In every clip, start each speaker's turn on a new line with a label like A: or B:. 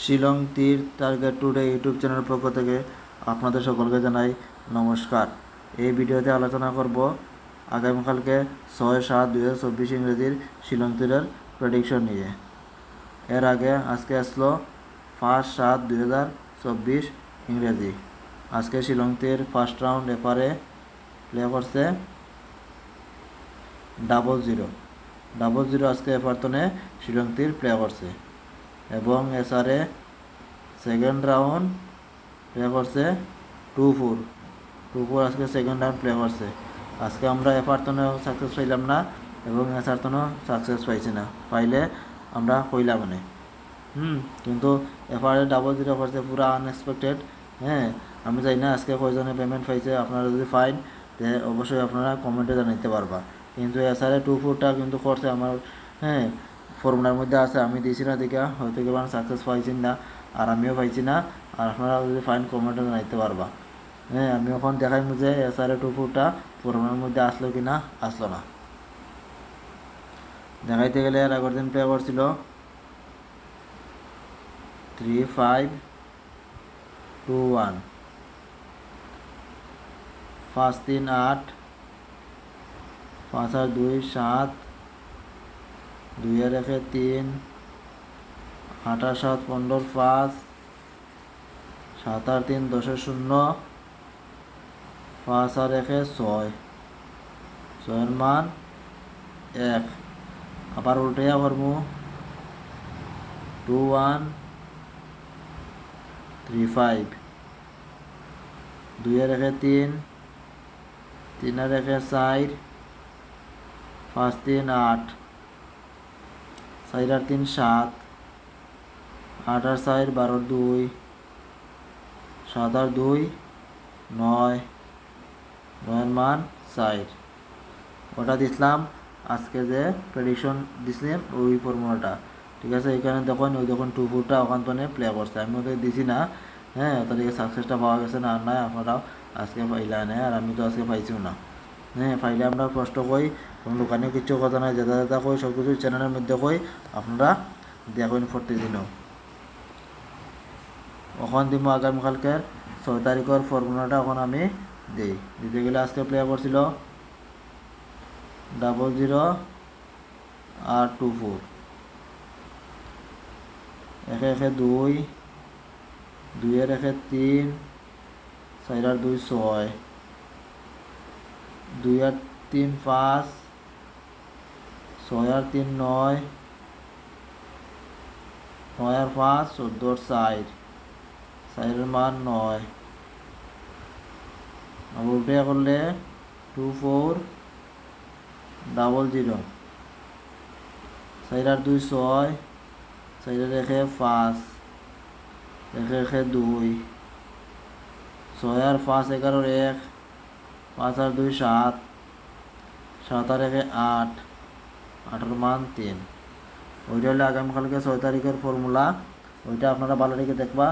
A: শিলং তীর target today YouTube চ্যানেলের পক্ষ থেকে আপনাদের সকলকে জানাই নমস্কার। এই ভিডিওতে আলোচনা করব আগামীকালকে 6/7/2024 ইংরেজির শিলং তীরের প্রেডিকশন নিয়ে। এর আগে আজকে আসলো 5/7/2024 ইংরেজি। আজকে শিলং তীর ফার্স্ট রাউন্ড এপারে প্লে করছে 0-0 আজকে এপারতনে শিলং তীর প্লে করছে এবং এসারে সেকেন্ড রাউন্ড প্লে করছে 2-4 আজকে সেকেন্ড রাউন্ড প্লে করছে। আজকে আমরা এপারতনেও সাকসেস পাইলাম না এবং এসারতনেও সাকসেস পাইছি না, পাইলে আমরা কইলাম মানে কিন্তু এপারে 0-0 করছে পুরা আনএক্সপেক্টেড। আমি জানি না আজকে কয়জনে পেমেন্ট পাইছে, আপনারা যদি ফাইন তে অবশ্যই আপনারা কমেন্টে জানাইতে পারবা। কিন্তু এসারে 2-4টা কিন্তু করছে আমার ফর্মুলার মধ্যে আছে, আমি দিয়েছি না দিকা হয়তো কেউ সাকসেস পাইছেন না আর আমিও পাইছি না। আর আপনারা যদি ফাইন কমেন্টে জানাইতে পারবা। আমি এখন দেখাই যে এসারে 2-4টা ফর্মুলার মধ্যে আসলো কি না আসলো না। দেখাইতে গেলে এর আগের দিন প্লে করছিল 3-5-2-1, 5-3-8, 5-2-7, 2-1-3, 8-7-15-5, 7-3-10-0, 5-1-6, 6 মান 1। আবার উল্টাইয়া করবো 2-1-3-5, 2-1-3, 3-1-4, 5-3-8, 4-3-7, 8-4-12-2, 7-2-9, 9 মান 4। ওটা দিছিলাম আজকে যে প্রেডিকশন দিছিলাম ওই ফর্মুলাটা, ঠিক আছে। এখানে দেখুন ওই দেখুন 2-4টা ওখান তো প্লে করছে, আমি ওদের দিছি না। ওদেরকে সাকসেসটা পাওয়া গেছে না আর নাই, আপনারাও আজকে পাইলা না আর আমি তো আজকে পাইছিও না। ফাইলে আমরা কষ্ট কই, কোনো দোকানে কিছু কথা নাই, যেটা যেটা কই সব কিছু চ্যানেলের মধ্যে কই, আপনারা দেখুন প্রতিদিনও। ওখান দিব আগামীকালকের 6 তারিখের ফর্মুলাটা এখন আমি দিতে গেলে আজকে প্লে করছিল 0-0 আর 2-4, 1-1-2, 2-1-3, 4-2-6, 2-3-5, 6-3-9, 9-5 14-4, 4 মান 9। अब উল্টে করলে 2-4-0-0, 4-2-6, 4-1-5, 1-1-2, 6-5-11-1, 5-2-7, 7-1-8, 8 মান 3। ওইটা হলে আগামীকালকে 6 তারিখের ফর্মুলা, ওইটা আপনারা ভালো রেখে দেখবা।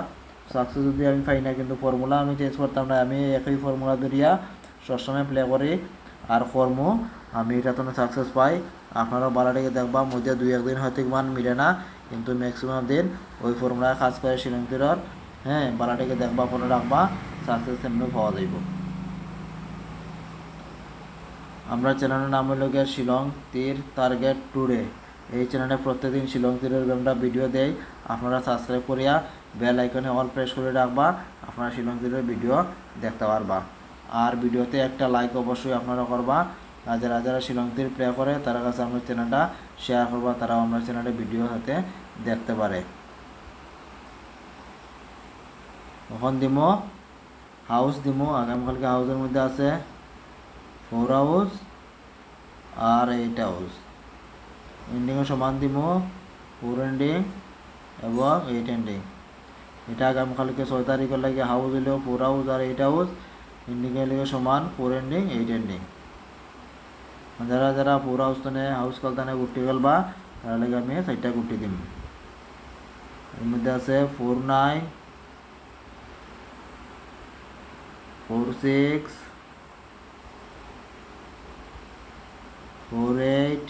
A: সাকসেস যদি আমি পাই না কিন্তু ফর্মুলা আমি চেঞ্জ করতাম না, আমি একই ফর্মুলা ধরিয়া সবসময় প্লে করি আর কর্মো আমি এটা তো সাকসেস পাই। আপনারাও ভালো রেখে দেখবা, মধ্যে 2-1 দিন হয়তো মান মিলে না কিন্তু ম্যাক্সিমাম দিন ওই ফর্মুলা কাজ করে শিলং তীরের। ভালো রেখে দেখবা, ফোনে রাখবা, সাকসেস এমনি পাওয়া যাইব। আমরা চ্যানেলের নাম হলো গিয়ে শিলং তীর টার্গেট টুডে। এই চ্যানেলে প্রত্যেকদিন শিলং তীরের আমরা ভিডিও দেই, আপনারা সাবস্ক্রাইব করিয়া বেল আইকনে অল প্রেস করে রাখবা, আপনারা শিলং তীরের ভিডিও দেখতে পারবা। আর ভিডিওতে একটা লাইক অবশ্যই আপনারা করবা, আর যারা যারা শিলং তীর প্লে করে তার কাছে আমার চ্যানেলটা শেয়ার করবা, তারাও আমার চ্যানেলে ভিডিও হাতে দেখতে পারে। এখন দিমো হাউস দিমো, আগামীকালকে হাউসের মধ্যে আছে 4 হাউস আর 8 হাউস। এন্ডিংয়ে সমান দিব 4 এন্ডিং এবং 8 এন্ডিং। এটা আগামীকালকে 6 তারিখের লাগে হাউস হইলেও 4 হাউস আর 8 হাউস, এন্ডিংয়ের লাগে সমান 4 এন্ডিং 8 এন্ডিং। যারা যারা 4 হাউস তানে হাউস কলতানে গুটি ফেলবা তার লাগে আমি 4টা গুটি দিম। এর মধ্যে আছে 4-9, 4-6, 4-8,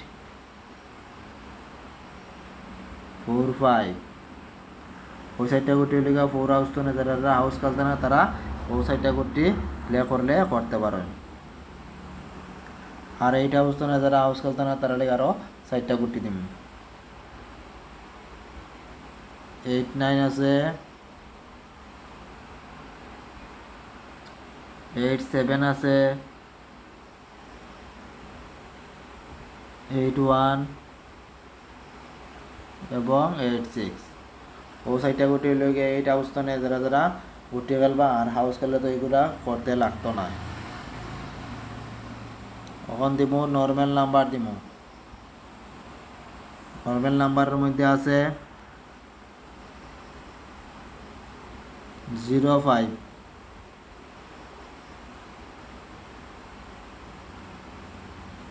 A: 4-5, ওই সাইডটা গুটি লিগা ফোর হাউস তো যারা হাউস খেলতে না তারা ওই সাইডটা গুটি প্লে করলে করতে পারেন। আর এইটা হাউস তো যারা হাউস খেলতে না তারা লিগে আরও সাইডটা গুটি দিম। 8 9 আছে, 8 7 আছে, 8 1 এবং 8 6। ও সাইডটা গুটি হইলে 8 হাউস তো যারা যারা গুটি খেলবা আর হাউস খেললে তো এগুলা করতে লাগতো না। এখন দিব নর্মাল নাম্বার দিব। নর্মাল নাম্বারের মধ্যে আছে 0 5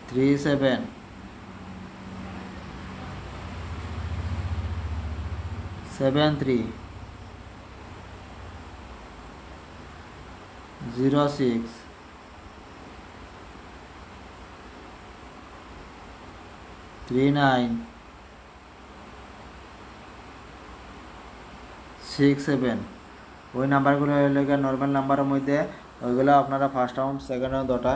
A: 3 7 7 3 0 6 3 9 6 7। ওই নাম্বারগুলো হইলে নর্মাল নাম্বারের মধ্যে ওইগুলো আপনারা ফার্স্ট রাউন্ড সেকেন্ড রাউন্ড দুটা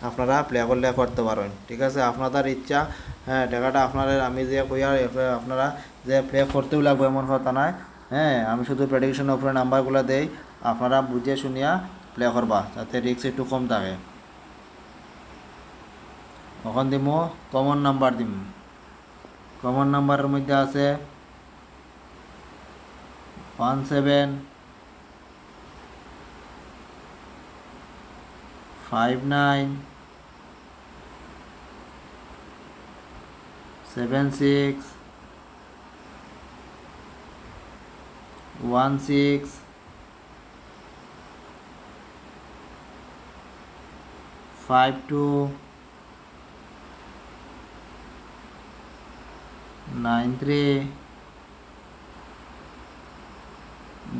A: আপনারা প্লে করলে করতে পারেন। ঠিক আছে, আপনাদের ইচ্ছা। হ্যাঁ, টাকাটা আপনারা আমি যে কইয়ার আপনারা যে প্লে করতেও লাগবে এমন কথা নয়। হ্যাঁ, আমি শুধু প্রেডিকশন উপরে নাম্বারগুলো দেই, আপনারা বুঝে শুনিয়া প্লে করবা যাতে রিস্ক একটু কম থাকে। এখন দিব কমন নাম্বার দিম। কমন নাম্বারের মধ্যে আছে 1 7 5 9 7 6 1 6 5 2 9 3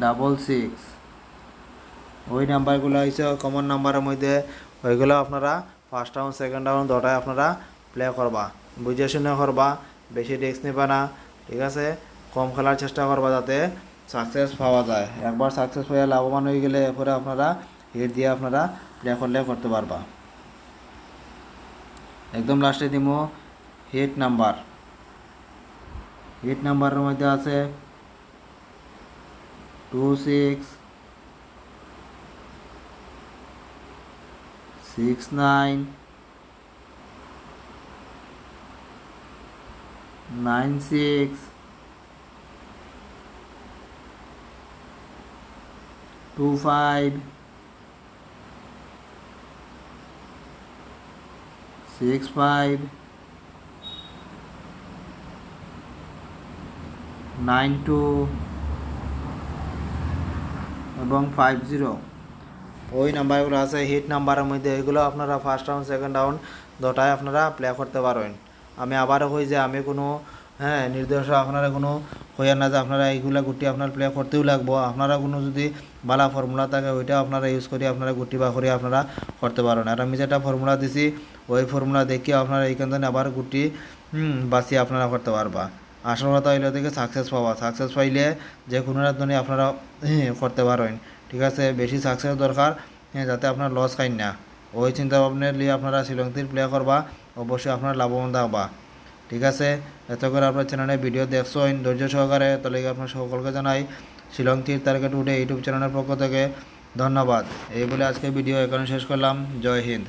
A: ডাবল 6। ওই নাম্বারগুলো হচ্ছে কমন নাম্বারের মধ্যে। ওইগুলো আপনারা ফার্স্ট রাউন্ড সেকেন্ড রাউন্ড দুটাই আপনারা প্লে করবা, বুঝে শুনে করবা, বেশি রিস্ক নেবা না। ঠিক আছে, কম খেলার চেষ্টা করবা যাতে সাকসেস পাওয়া যায়। একবার সাকসেস হয়ে লাভবান হয়ে গেলে এরপরে আপনারা হিট দিয়ে আপনারা প্লে করলে করতে পারবা। একদম লাস্টে দিব হিট নাম্বার। হিট নাম্বারের মধ্যে আছে 2 6 6 9 9 6 2 5 6 5 9 2 এবং 5 0। ওই নাম্বারগুলো আছে হিট নাম্বারের মধ্যে। এগুলো আপনারা ফার্স্ট রাউন্ড সেকেন্ড রাউন্ড দুটাই আপনারা প্লে করতে পারেন। আমি আবারও কই যে আমি কোনো নির্দেশ আপনারা কোনো কইয়ার না যে আপনারা এইগুলা গুটি আপনার প্লে করতেও লাগবো। আপনারা কোনো যদি ভালো ফর্মুলা থাকে ওইটা আপনারা ইউজ করি আপনারা গুটি বা করে আপনারা করতে পারেন। আর আমি যেটা ফর্মুলা দিছি ওই ফর্মুলা দেখিয়ে আপনারা এইখান থেকে আবার গুটি বাঁচিয়ে আপনারা করতে পারবা। আসল কথা হইলে থেকে সাকসেস পাওয়া। সাকসেস পাইলে যে কোনো রাতনি আপনারা করতে পারেন। ঠিক আছে, বেশি সাকসেস দরকার যাতে আপনার লস খাই না। ওই চিন্তা ভাবনা নিয়ে আপনারা শিলংতির প্লে করবা, অবশ্যই আপনারা লাভবান থাকবা। ঠিক আছে, এত করে আপনার চ্যানেলে ভিডিও দেখছেন ধৈর্য সহকারে, তাহলে আপনার সকলকে জানাই শিলংতির টার্গেট উঠে ইউটিউব চ্যানেলের পক্ষ থেকে ধন্যবাদ। এই বলে আজকে ভিডিও এখানে শেষ করলাম। জয় হিন্দ।